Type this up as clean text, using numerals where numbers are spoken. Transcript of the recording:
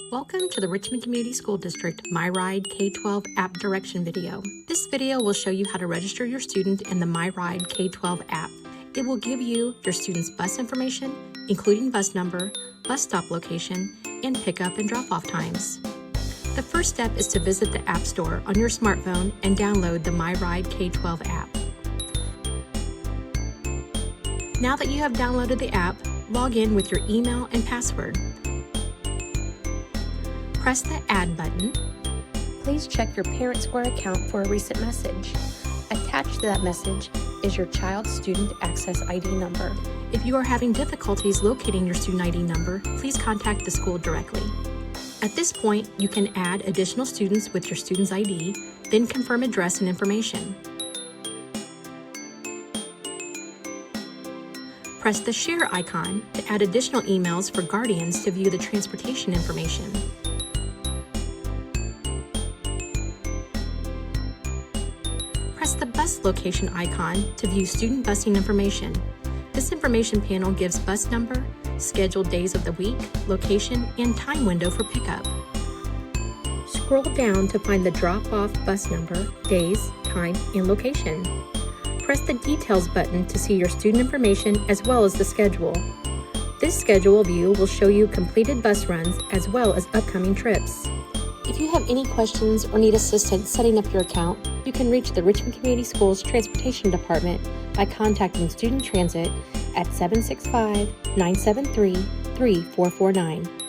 Welcome to the Richmond Community School District My Ride K12 app direction video. This video will show you how to register your student in the My Ride K12 app. It will give you your student's bus information, including bus number, bus stop location, and pickup and drop-off times. The first step is to visit the App Store on your smartphone and download the My Ride K12 app. Now that you have downloaded the app, log in with your email and password. Press the Add button. Please check your Parent Square account for a recent message. Attached to that message is your child's student access ID number. If you are having difficulties locating your student ID number, please contact the school directly. At this point, you can add additional students with your student's ID, then confirm address and information. Press the Share icon to add additional emails for guardians to view the transportation information. Press the Bus Location icon to view student busing information. This information panel gives bus number, scheduled days of the week, location, and time window for pickup. Scroll down to find the drop-off bus number, days, time, and location. Press the Details button to see your student information as well as the schedule. This schedule view will show you completed bus runs as well as upcoming trips. If you have any questions or need assistance setting up your account, you can reach the Richmond Community Schools Transportation Department by contacting Student Transit at 765-973-3449.